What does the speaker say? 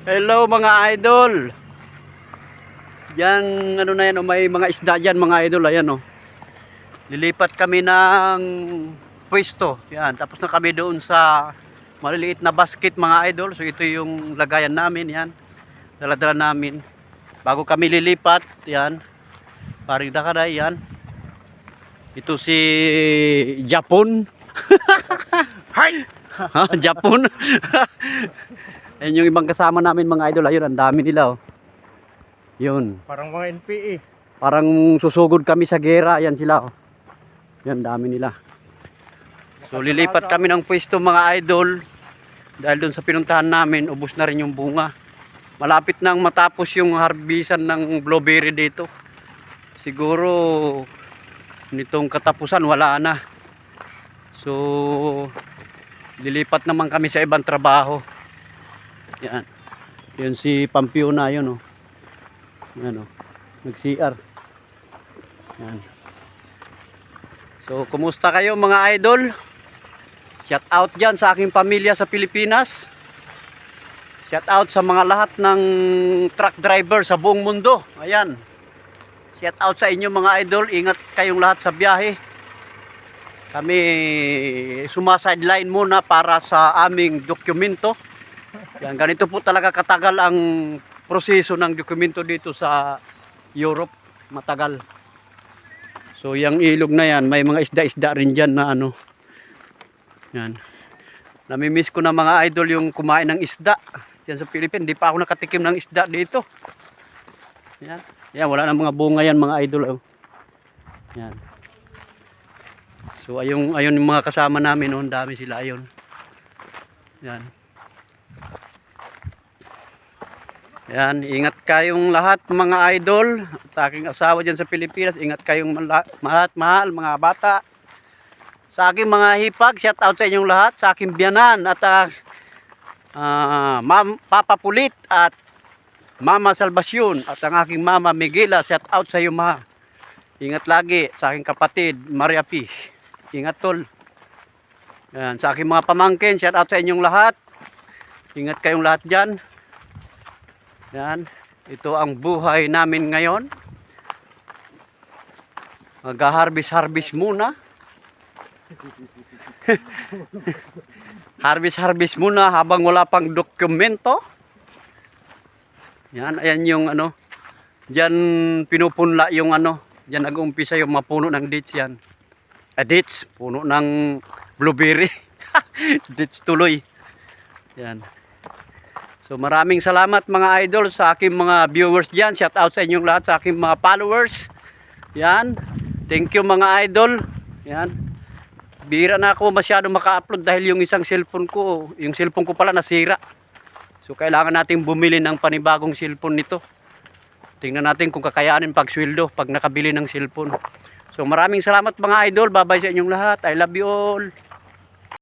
Hello mga idol. Yan, ano na yan, may mga isda dyan mga idol. Ayan o. Lilipat kami ng pwesto. Yan, tapos na kami doon sa maliliit na basket mga idol. So ito yung lagayan namin. Yan, dala-dala namin. Bago kami lilipat, yan. Paring Dakaday, yan. Ito si Japon. Hi! Japon. Ayun yung ibang kasama namin mga idol. Ayun, ang dami nila oh. Yun. Parang mga NPE. Parang susugod kami sa gera. Yan sila oh. Yan, dami nila. So lilipat kami ng pwesto mga idol. Dahil doon sa pinuntahan namin, ubos na rin yung bunga. Malapit nang matapos yung harbisan ng blueberry dito. Siguro nitong katapusan wala na. So lilipat naman kami sa ibang trabaho. Yan. Yun si Pampiona yun oh. Yan oh. Nag-CR. Yan. So kumusta kayo mga idol? Shout out diyan sa aking pamilya sa Pilipinas. Shout out sa mga lahat ng truck driver sa buong mundo. Ayan. Shout out sa inyo mga idol. Ingat kayong lahat sa biyahe. Kami sumasideline muna para sa aming dokumento. Yan, ganito po talaga katagal ang proseso ng dokumento dito sa Europe. Matagal. So yung ilog na yan, may mga isda-isda rin dyan na ano. Yan. Namimiss ko na mga idol yung kumain ng isda. Yan sa Pilipinas, hindi pa ako nakatikim ng isda dito. Yan. Yan, wala na mga bunga yan mga idol. Oh. Yan. So ayun yung mga kasama namin, oh, dami sila ayun. Yan. Yan, ingat kayong lahat mga idol. Sa aking asawa diyan sa Pilipinas, ingat kayong lahat mahal mga bata. Sa aking mga hipag, shout out sa inyong lahat, sa aking biyanan at Papa Pulit at Mama Salvacion at ang aking Mama Miguela, shout out sa iyo ma. Ingat lagi sa aking kapatid Maria P. Ingat tol. Yan, sa aking mga pamangkin, shout out sa inyong lahat. Ingat kayong lahat diyan. Yan, ito ang buhay namin ngayon. Mag-harvest muna. Harvest muna habang wala pang dokumento. Yan, ayan yung ano. Diyan pinupunla yung ano. Diyan nag-umpisa yung mapuno ng dates yan. Dates, puno ng blueberry. Dates tuloy. Yan. So maraming salamat mga idol sa aking mga viewers diyan. Shout out sa inyong lahat, sa aking mga followers. Yan. Thank you mga idol. Yan. Bihira na ako masyadong maka-upload dahil yung isang cellphone ko, yung cellphone ko pala nasira. So kailangan nating bumili ng panibagong cellphone nito. Tingnan natin kung kakayanin pagsweldo pag nakabili ng cellphone. So maraming salamat mga idol. Bye-bye sa inyong lahat. I love you all.